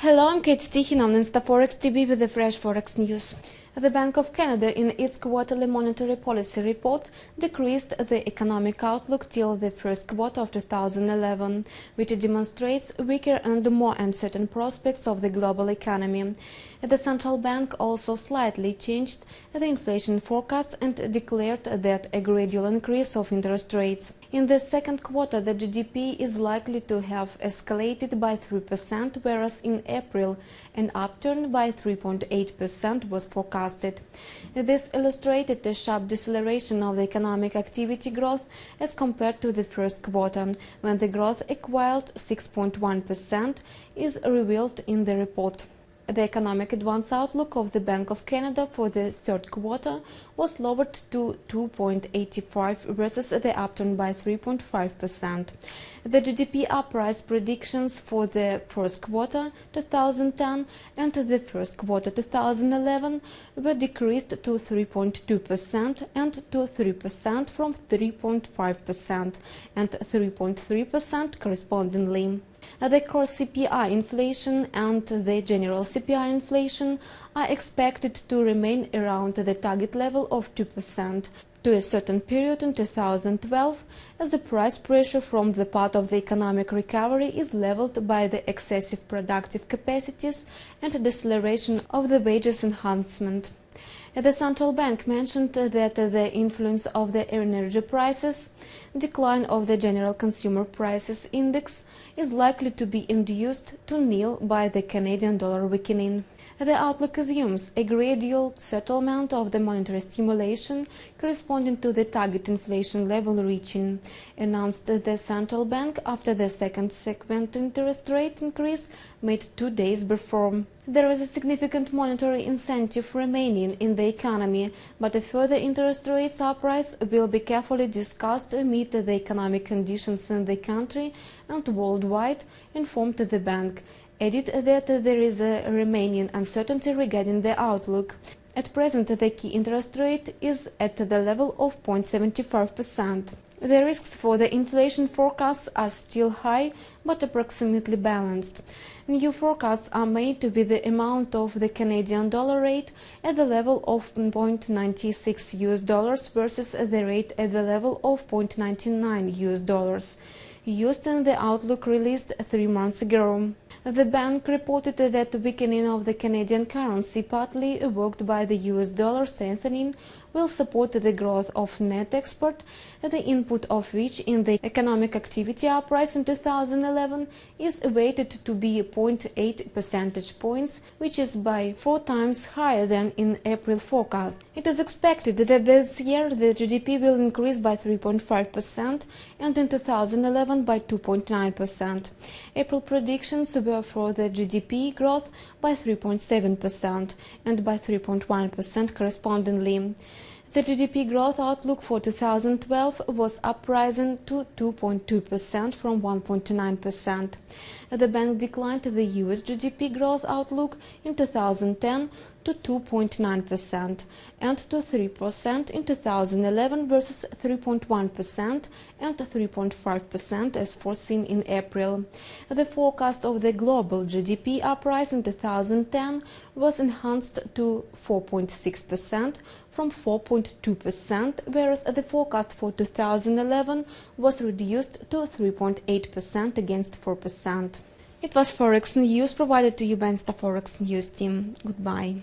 Hello, I'm Kate Stichin on InstaForex TV with the fresh Forex news. The Bank of Canada, in its quarterly monetary policy report, decreased the economic outlook till the first quarter of 2011, which demonstrates weaker and more uncertain prospects of the global economy. The central bank also slightly changed the inflation forecast and declared that a gradual increase of interest rates. In the second quarter, the GDP is likely to have escalated by 3%, whereas in April an upturn by 3.8% was forecasted. This illustrated a sharp deceleration of the economic activity growth as compared to the first quarter, when the growth equaled 6.1%, is revealed in the report. The economic advance outlook of the Bank of Canada for the third quarter was lowered to 2.85 versus the upturn by 3.5%. The GDP uprise predictions for the first quarter 2010 and the first quarter 2011 were decreased to 3.2% and to 3% from 3.5% and 3.3% correspondingly. The core CPI inflation and the general CPI inflation are expected to remain around the target level of 2% to a certain period in 2012, as the price pressure from the part of the economic recovery is leveled by the excessive productive capacities and deceleration of the wages enhancement. The central bank mentioned that the influence of the energy prices, decline of the general consumer prices index, is likely to be induced to nil by the Canadian dollar weakening. The outlook assumes a gradual settlement of the monetary stimulation corresponding to the target inflation level reaching, announced the central bank after the second sequential interest rate increase made 2 days before. There is a significant monetary incentive remaining in the economy, but a further interest rate uprise will be carefully discussed amid the economic conditions in the country and worldwide, informed the bank. Added that there is a remaining uncertainty regarding the outlook. At present, the key interest rate is at the level of 0.75%. The risks for the inflation forecasts are still high, but approximately balanced. New forecasts are made with the amount of the Canadian dollar rate at the level of $0.96 versus the rate at the level of $0.99 used in the outlook released 3 months ago. The bank reported that the weakening of the Canadian currency, partly evoked by the US dollar strengthening, will support the growth of net export, the input of which in the economic activity uprise in 2011 is awaited to be 0.8 percentage points, which is by 4 times higher than in April forecast. It is expected that this year the GDP will increase by 3.5% and in 2011 by 2.9%. April predictions were for the GDP growth by 3.7% and by 3.1% correspondingly. The GDP growth outlook for 2012 was uprisen to 2.2% from 1.9%. The bank declined the US GDP growth outlook in 2010 to 2.9% and to 3% in 2011 versus 3.1% and 3.5% as foreseen in April. The forecast of the global GDP uprise in 2010 was enhanced to 4.6% from 4.2%, whereas the forecast for 2011 was reduced to 3.8% against 4%. It was Forex News provided to you by InstaForex News team. Goodbye.